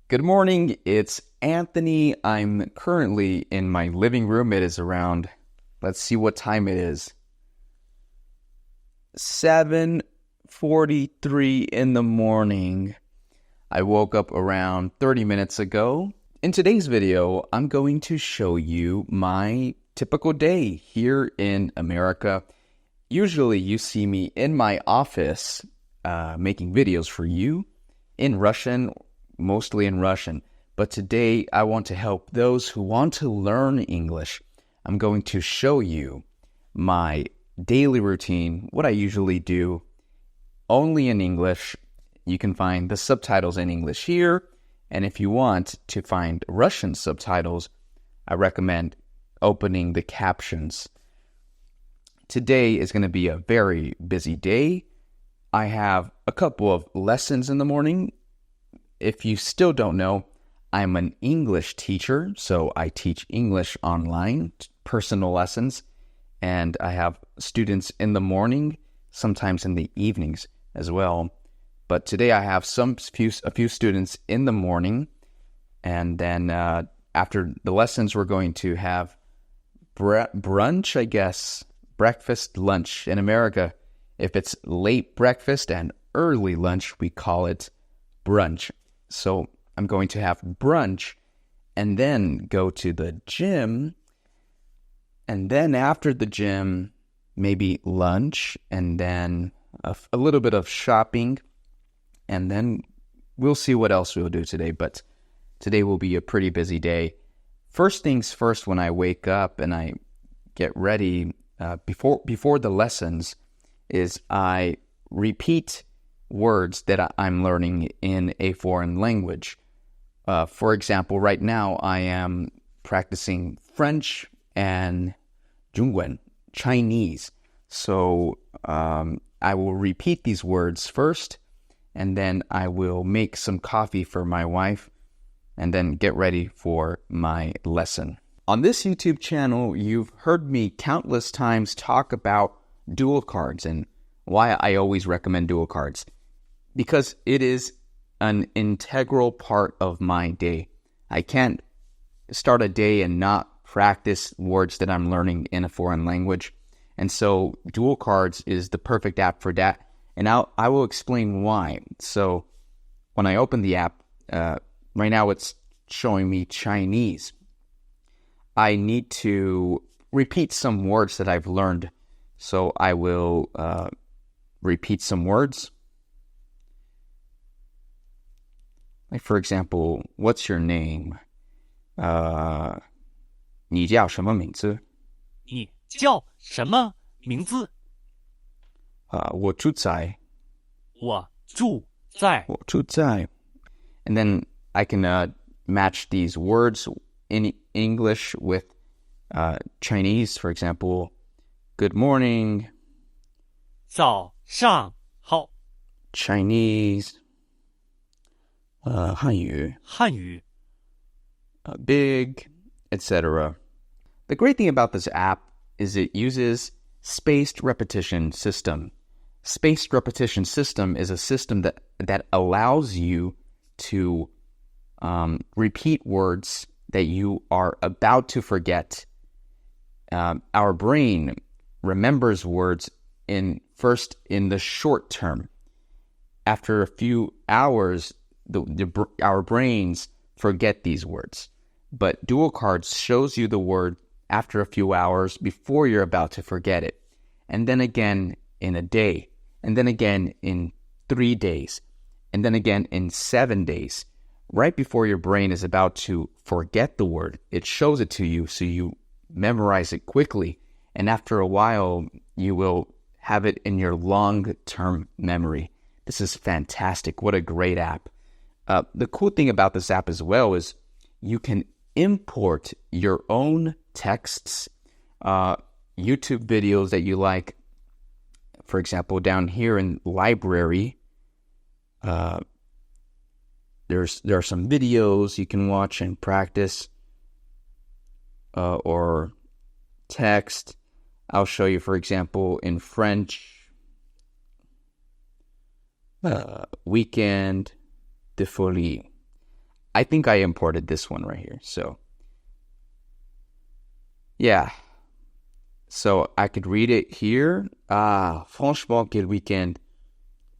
Good morning, it's Anthony. I'm currently in my living room. It is around, let's see what time it is. 7:43 in the morning. I woke up around 30 minutes ago. In today's video, I'm going to show you my typical day here in America. Usually you see me in my office making videos for you in Russian, mostly in Russian. But today I want to help those who want to learn English. I'm going to show you my daily routine, what I usually do, only in English. You can find the subtitles in English here. And if you want to find Russian subtitles, I recommend opening the captions. Today is going to be a very busy day. I have a couple of lessons in the morning. If you still don't know, I'm an English teacher, so I teach English online, personal lessons, and I have students in the morning, sometimes in the evenings as well. But today I have a few students in the morning, and then after the lessons, we're going to have brunch, I guess, breakfast, lunch. In America, if it's late breakfast and early lunch, we call it brunch. So I'm going to have brunch and then go to the gym. And then after the gym, maybe lunch and then a little bit of shopping. And then we'll see what else we'll do today. But today will be a pretty busy day. First things first, when I wake up and I get ready before the lessons, is I repeat words that I'm learning in a foreign language. For example, right now I am practicing French and 中文, Chinese. So I will repeat these words first, and then I will make some coffee for my wife, and then get ready for my lesson. On this YouTube channel, you've heard me countless times talk about dual cards and why I always recommend dual cards. Because it is an integral part of my day. I can't start a day and not practice words that I'm learning in a foreign language. And so dual cards is the perfect app for that. And I will explain why. So when I open the app, right now it's showing me Chinese. I need to repeat some words that I've learned. So I will repeat some words. Like, for example, what's your name? 你叫什么名字？你叫什么名字？我住在。我住在。我住在。And then I can match these words in English with Chinese. For example, good morning. 早上好。Chinese. 汉语. Big, etc. The great thing about this app is it uses spaced repetition system. Spaced repetition system is a system that allows you to repeat words that you are about to forget. Our brain remembers words first in the short term. After a few hours, our brains forget these words. But dual cards shows you the word after a few hours before you're about to forget it. And then again in a day. And then again in 3 days. And then again in 7 days. Right before your brain is about to forget the word, it shows it to you so you memorize it quickly. And after a while, you will have it in your long-term memory. This is fantastic. What a great app. The cool thing about this app as well is you can import your own texts, YouTube videos that you like. For example, down here in library, there are some videos you can watch and practice, or text. I'll show you, for example, in French, weekend de folie. I think I imported this one right here. So, yeah. So I could read it here. Ah, franchement, quel week-end.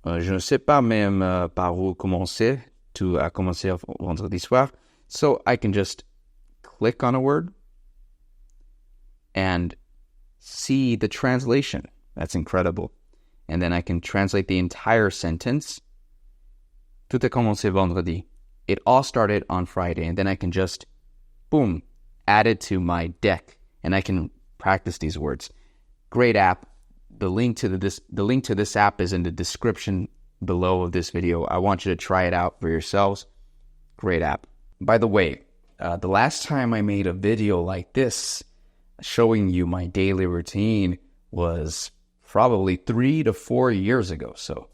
Je ne sais pas même par où commencer. Tu as commencé vendredi soir. So I can just click on a word and see the translation. That's incredible. And then I can translate the entire sentence. Tout a commencé vendredi. It all started on Friday. And then I can just, boom, add it to my deck. And I can practice these words. Great app. The link to this app is in the description below of this video. I want you to try it out for yourselves. Great app. By the way, the last time I made a video like this showing you my daily routine was probably 3 to 4 years ago. So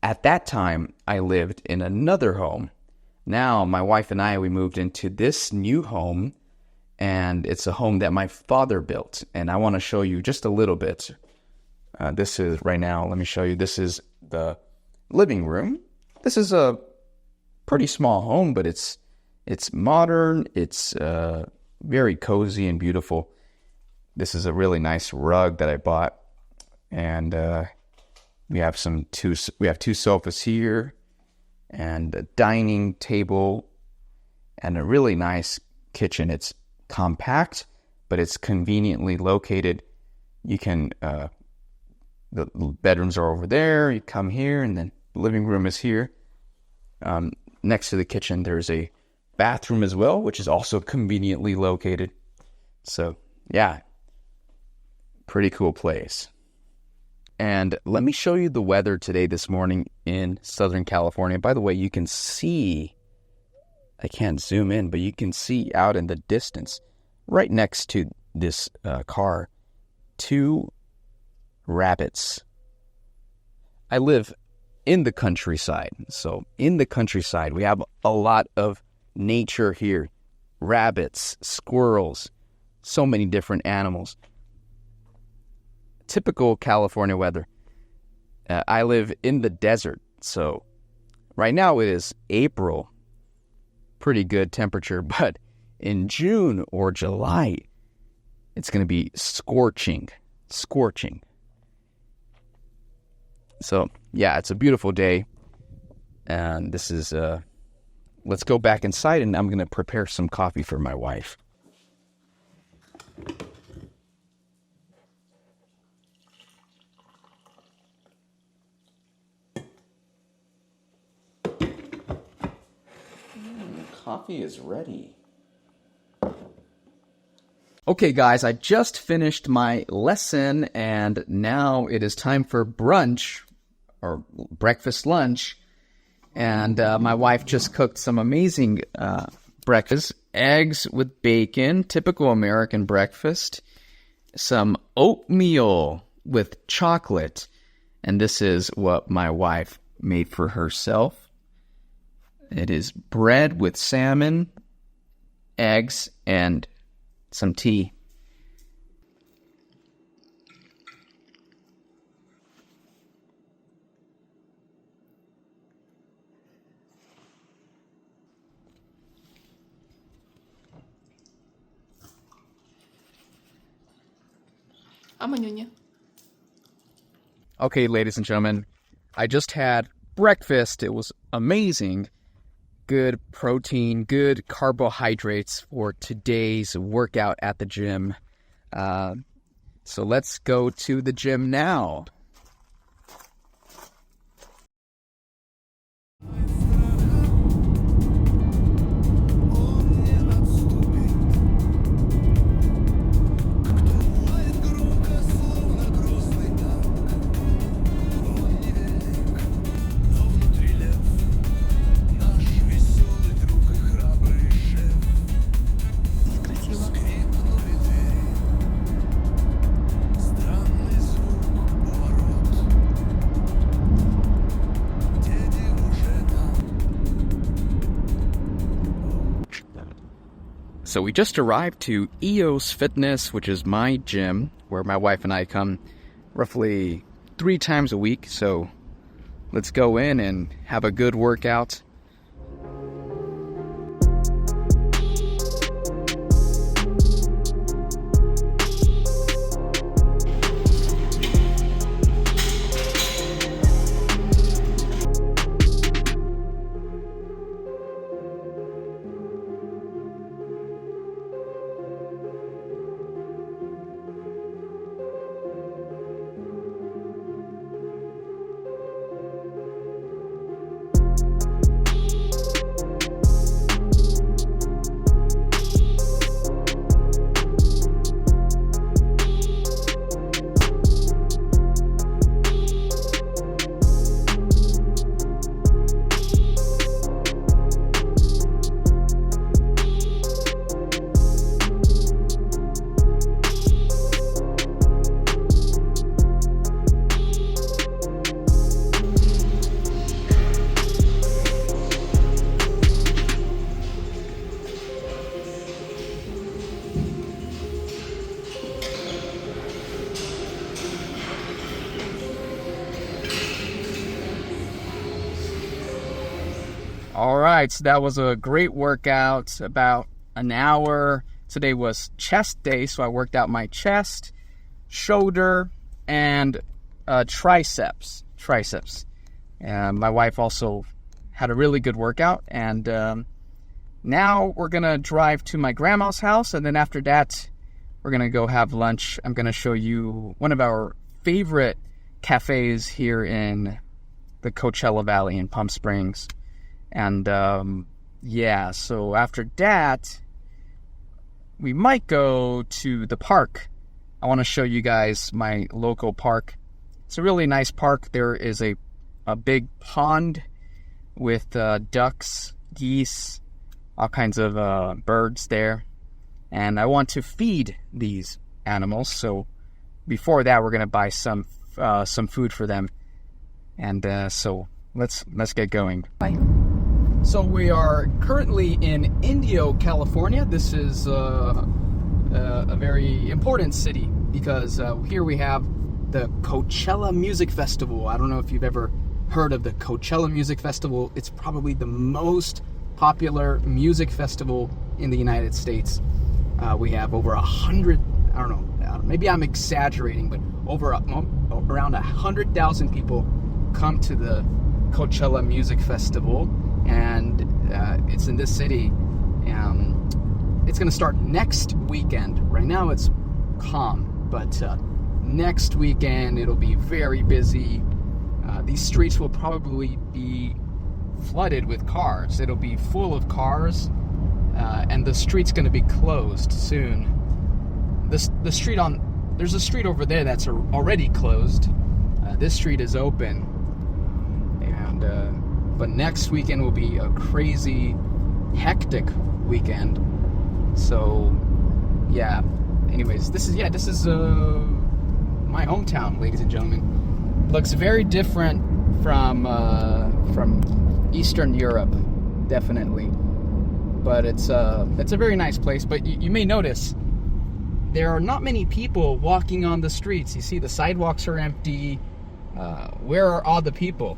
at that time, I lived in another home. Now, my wife and I, we moved into this new home, and it's a home that my father built. And I want to show you just a little bit. This is, right now, let me show you. This is the living room. This is a pretty small home, but it's modern. It's very cozy and beautiful. This is a really nice rug that I bought. And we have two sofas here, and a dining table, and a really nice kitchen. It's compact, but it's conveniently located. You can, the bedrooms are over there. You come here, and then the living room is here. Next to the kitchen, there's a bathroom as well, which is also conveniently located. So, yeah, pretty cool place. And let me show you the weather today, this morning in Southern California. By the way, you can see, I can't zoom in, but you can see out in the distance, right next to this car, 2 rabbits. I live in the countryside. So in the countryside, we have a lot of nature here. Rabbits, squirrels, so many different animals. Typical California weather. I live in the desert, so right now it is April. Pretty good temperature, but in June or July, it's going to be scorching. So, yeah, it's a beautiful day. And this is, let's go back inside, and I'm going to prepare some coffee for my wife. Coffee is ready. Okay, guys, I just finished my lesson, and now it is time for brunch, or breakfast, lunch. And my wife just cooked some amazing breakfast. Eggs with bacon, typical American breakfast. Some oatmeal with chocolate. And this is what my wife made for herself. It is bread with salmon, eggs, and some tea. Okay, ladies and gentlemen, I just had breakfast. It was amazing. Good protein, good carbohydrates for today's workout at the gym. So let's go to the gym now. So we just arrived to EOS Fitness, which is my gym, where my wife and I come roughly 3 times a week. So let's go in and have a good workout. All right, so that was a great workout, about an hour. Today was chest day, so I worked out my chest, shoulder, and triceps. My wife also had a really good workout, and now we're going to drive to my grandma's house, and then after that, we're going to go have lunch. I'm going to show you one of our favorite cafes here in the Coachella Valley in Palm Springs. And so after that, we might go to the park. I want to show you guys my local park. It's a really nice park. There is a big pond with ducks, geese, all kinds of birds there. And I want to feed these animals. So before that, we're going to buy some food for them. And so let's get going. Bye. So we are currently in Indio, California. This is a very important city because here we have the Coachella Music Festival. I don't know if you've ever heard of the Coachella Music Festival. It's probably the most popular music festival in the United States. We have over 100, I don't know, maybe I'm exaggerating, but around 100,000 people come to the Coachella Music Festival, and it's in this city. It's going to start next weekend. Right now it's calm, but next weekend it'll be very busy. These streets will probably be flooded with cars. It'll be full of cars, and the street's going to be closed soon. There's a street over there that's already closed. This street is open, but next weekend will be a crazy, hectic weekend. So, yeah. Anyways, this is my hometown, ladies and gentlemen. Looks very different from Eastern Europe, definitely. But it's a very nice place. But you may notice there are not many people walking on the streets. You see, the sidewalks are empty. Where are all the people?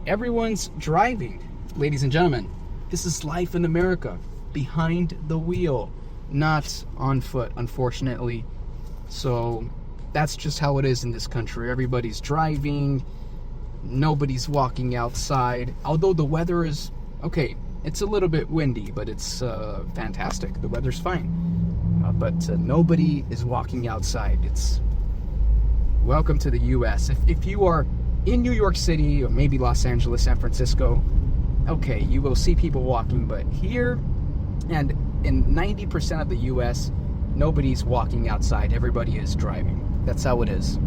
Everyone's driving, ladies and gentlemen. This is life in America, behind the wheel, not on foot, unfortunately. So that's just how it is in this country. Everybody's driving, nobody's walking outside. Although the weather is okay, it's a little bit windy, but it's fantastic. The weather's fine. But nobody is walking outside. It's welcome to the U.S. If you are in New York City or maybe Los Angeles, San Francisco, okay, you will see people walking, but here and in 90% of the U.S., nobody's walking outside. Everybody is driving. That's how it is.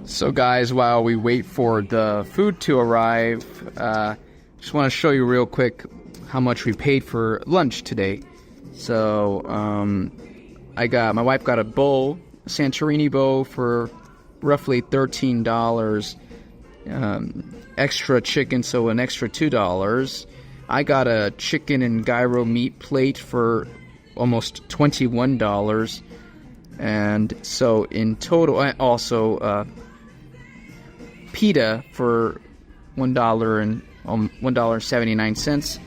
So guys, while we wait for the food to arrive, just want to show you real quick how much we paid for lunch today. So my wife got a bowl, a Santorini bowl for roughly $13. Extra chicken, so an extra $2. I got a chicken and gyro meat plate for almost $21. And so in total, I also pita for $1.79.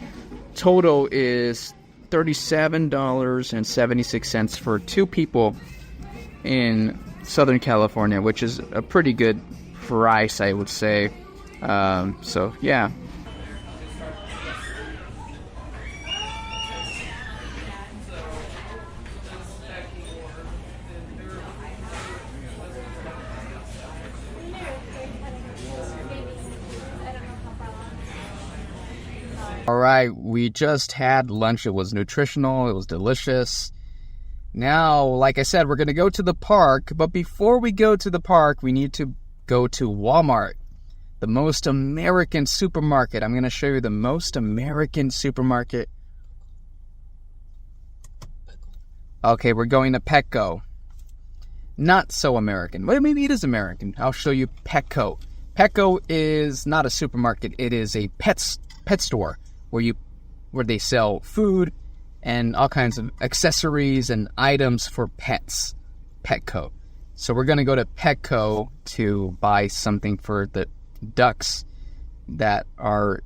Total is $37.76 for two people in Southern California, which is a pretty good price, I would say. So yeah. All right, we just had lunch. It was nutritional. It was delicious. Now, like I said, we're going to go to the park. But before we go to the park, we need to go to Walmart, the most American supermarket. I'm going to show you the most American supermarket. Okay, we're going to Petco. Not so American. Well, maybe it is American. I'll show you Petco. Petco is not a supermarket. It is a pet store where they sell food and all kinds of accessories and items for pets. Petco. So we're going to go to Petco to buy something for the ducks that are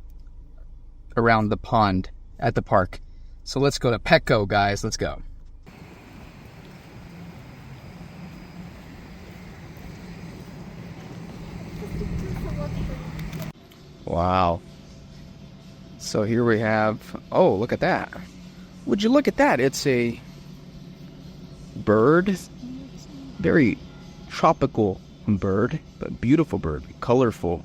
around the pond at the park. So let's go to Petco, guys. Let's go. Wow. So here we have, oh, look at that. Would you look at that? It's a bird. Very tropical bird, but beautiful bird, colorful.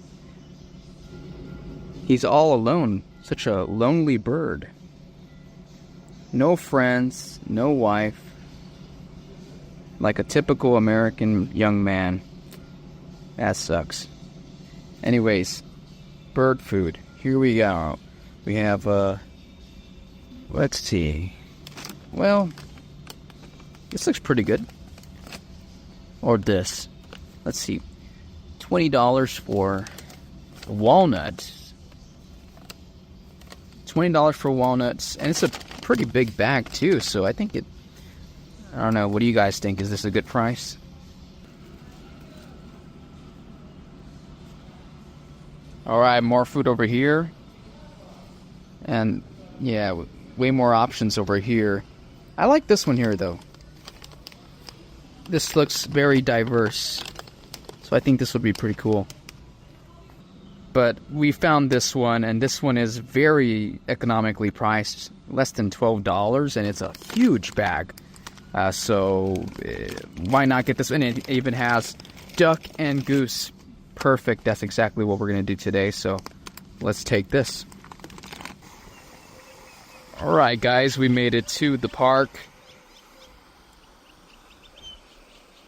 He's all alone. Such a lonely bird. No friends, no wife. Like a typical American young man. That sucks. Anyways, bird food. Here we go. We have, let's see. Well, this looks pretty good. Or this. Let's see. $20 for walnuts. $20 for walnuts. And it's a pretty big bag, too. So I think it... I don't know. What do you guys think? Is this a good price? Alright, more food over here. And, yeah, way more options over here. I like this one here, though. This looks very diverse. So I think this would be pretty cool. But we found this one, and this one is very economically priced. Less than $12, and it's a huge bag. So why not get this one? And it even has duck and goose. Perfect. That's exactly what we're going to do today. So let's take this. Alright, guys. We made it to the park.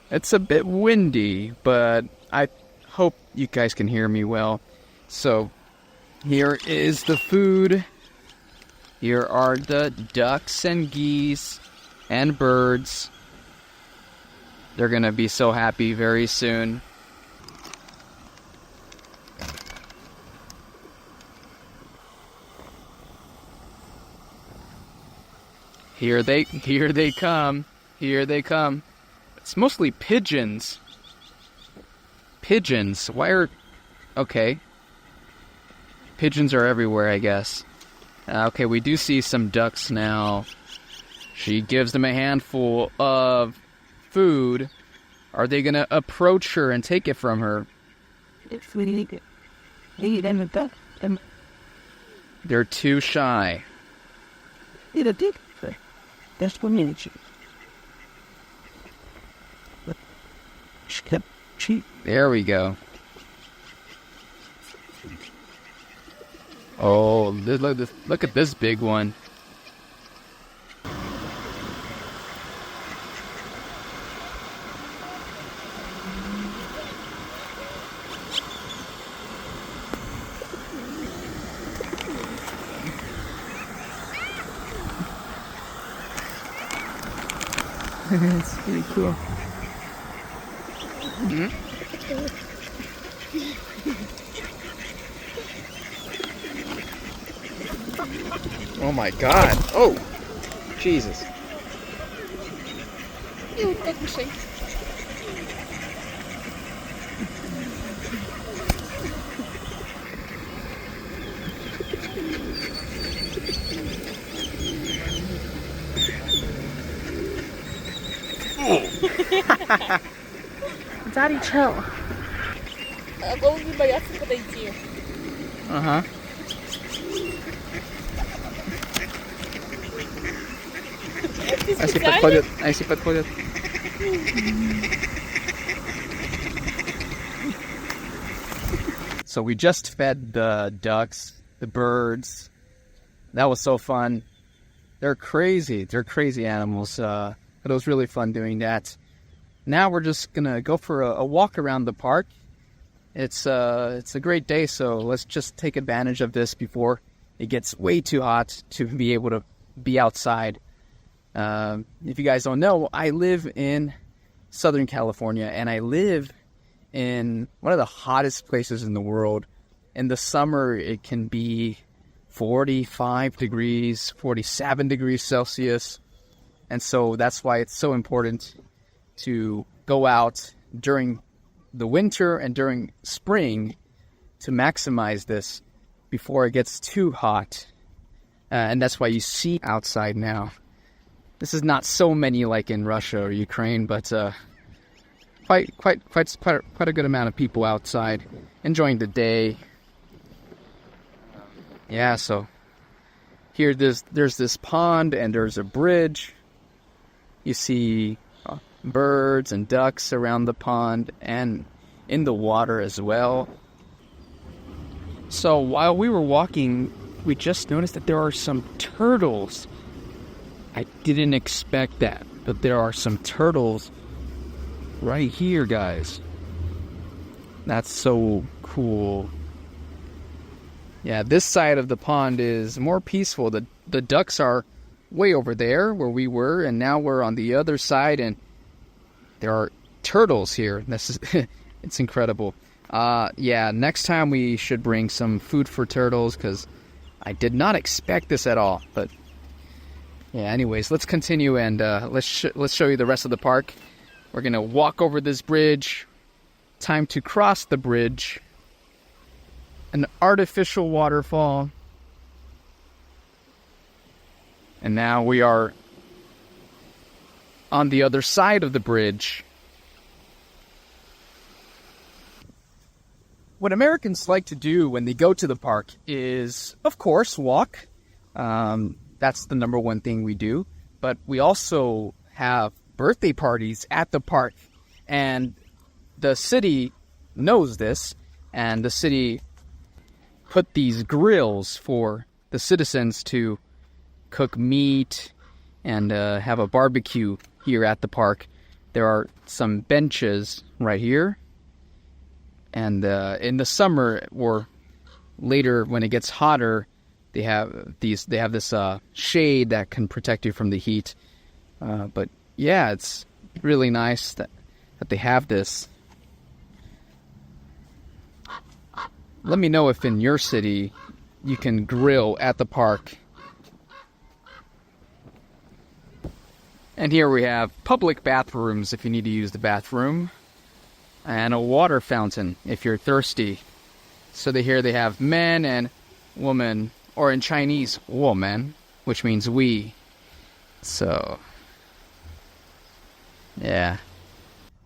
It's a bit windy, but I hope you guys can hear me well. So, here is the food. Here are the ducks and geese and birds. They're gonna be so happy very soon. Here they come. Here they come. It's mostly pigeons. Pigeons. Why are... Okay. Pigeons are everywhere, I guess. Okay, we do see some ducks now. She gives them a handful of food. Are they gonna approach her and take it from her? They're too shy. There we go. Oh, look at this big one. It's pretty cool. Mm-hmm. Oh my god. Oh, Jesus. Daddy, chill. Uh-huh. Если подходят. So we just fed the ducks, the birds. That was so fun. They're crazy. They're crazy animals. But it was really fun doing that. Now we're just gonna go for a walk around the park. It's a great day, so let's just take advantage of this before it gets way too hot to be able to be outside. If you guys don't know, I live in Southern California, and I live in one of the hottest places in the world. In the summer, it can be 45 degrees, 47 degrees Celsius. And so that's why it's so important to go out during the winter and during spring to maximize this before it gets too hot. And that's why you see outside now. This is not so many like in Russia or Ukraine, but quite a good amount of people outside enjoying the day. Yeah, so here there's this pond and there's a bridge. You see birds and ducks around the pond and in the water as well. So while we were walking, we just noticed that there are some turtles. I didn't expect that, but there are some turtles right here, guys. That's so cool. Yeah, this side of the pond is more peaceful. The ducks are way over there where we were, and now we're on the other side, and there are turtles here. This is it's incredible. Yeah, next time we should bring some food for turtles, because I did not expect this at all. But yeah, anyways, let's continue and let's show you the rest of the park. We're gonna walk over this bridge. Time to cross the bridge. An artificial waterfall. And now we are on the other side of the bridge. What Americans like to do when they go to the park is, of course, walk. That's the number one thing we do. But we also have birthday parties at the park. And the city knows this. And the city put these grills for the citizens to cook meat and have a barbecue here at the park. There are some benches right here. And in the summer or later when it gets hotter, they have this shade that can protect you from the heat. But yeah, it's really nice that they have this. Let me know if in your city you can grill at the park. And here we have public bathrooms if you need to use the bathroom. And a water fountain if you're thirsty. So here they have men and women, or in Chinese, 我们, which means we. So, yeah.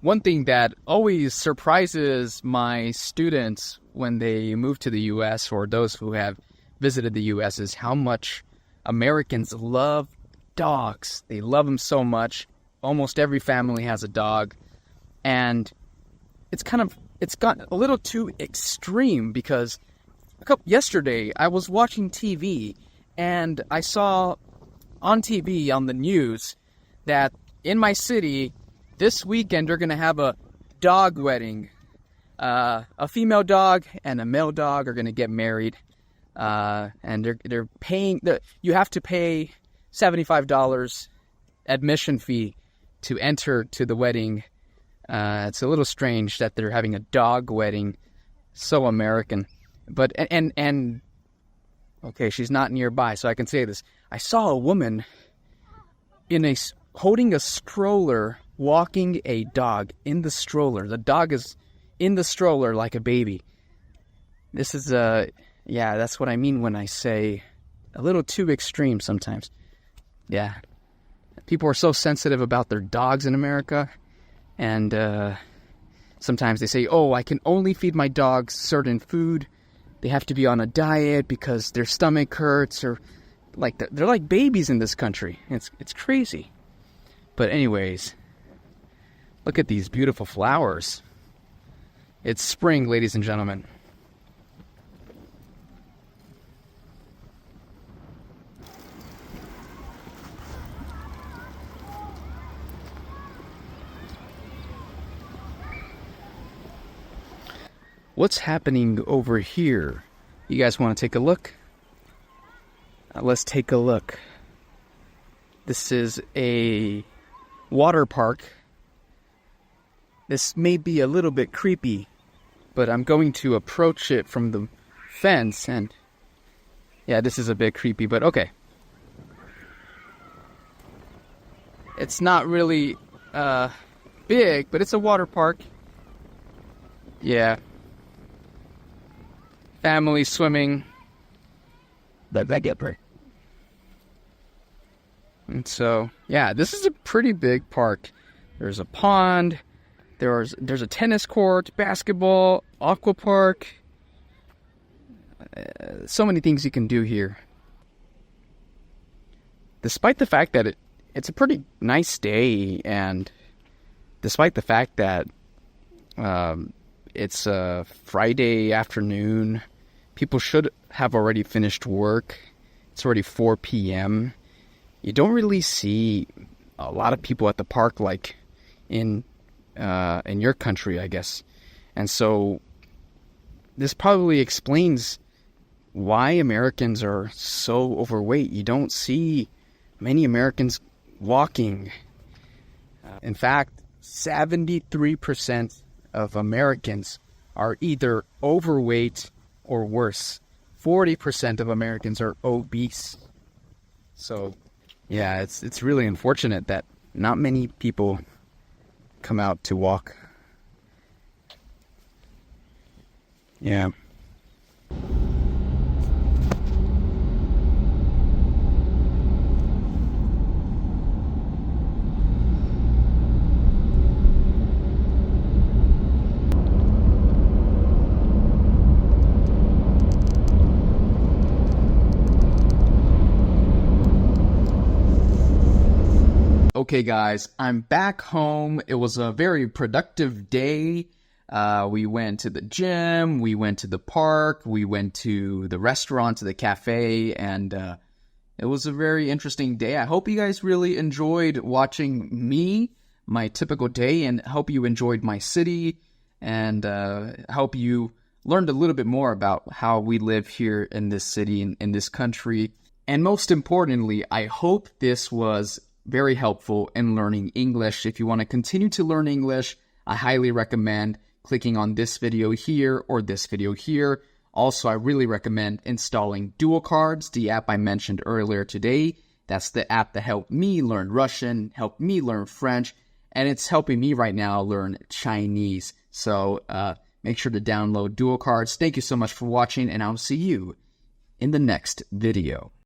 One thing that always surprises my students when they move to the U.S. or those who have visited the U.S. is how much Americans love dogs. They love them so much. Almost every family has a dog. And it's gotten a little too extreme because yesterday I was watching TV and I saw on TV on the news that in my city this weekend they're going to have a dog wedding. A female dog and a male dog are going to get married. And they're paying you have to pay $75 admission fee to enter to the wedding. It's a little strange that they're having a dog wedding. So American. But, and okay, she's not nearby, so I can say this. I saw a woman holding a stroller, walking a dog in the stroller. The dog is in the stroller like a baby. This is, yeah, that's what I mean when I say a little too extreme sometimes. Yeah. People are so sensitive about their dogs in America. And sometimes they say, oh, I can only feed my dogs certain food. They have to be on a diet because their stomach hurts, or like they're like babies in this country. It's crazy. But anyways, look at these beautiful flowers. It's spring, ladies and gentlemen. What's happening over here? You guys want to take a look? Let's take a look. This is a water park. This may be a little bit creepy, but I'm going to approach it from the fence, and Yeah, this is a bit creepy, but okay. It's not really big, but it's a water park. Yeah. Family swimming. And so, yeah, this is a pretty big park. There's a pond. There's a tennis court, basketball, aqua park. So many things you can do here. Despite the fact that it's a pretty nice day, and despite the fact that it's a Friday afternoon, people should have already finished work. It's already 4 p.m. You don't really see a lot of people at the park like in your country, I guess. And so this probably explains why Americans are so overweight. You don't see many Americans walking. In fact, 73% of Americans are either overweight or worse. 40% of Americans are obese. So, yeah, it's really unfortunate that not many people come out to walk. Yeah. Okay, guys, I'm back home. It was a very productive day. We went to the gym, we went to the park, we went to the restaurant, to the cafe, and it was a very interesting day. I hope you guys really enjoyed watching me, my typical day, and hope you enjoyed my city, and hope you learned a little bit more about how we live here in this city, in this country. And most importantly, I hope this was very helpful in learning English. If you want to continue to learn English, I highly recommend clicking on this video here or this video here. Also, I really recommend installing Dual Cards, the app I mentioned earlier today. That's the app that helped me learn Russian, helped me learn French, and it's helping me right now learn Chinese. So make sure to download Dual Cards. Thank you so much for watching, and I'll see you in the next video.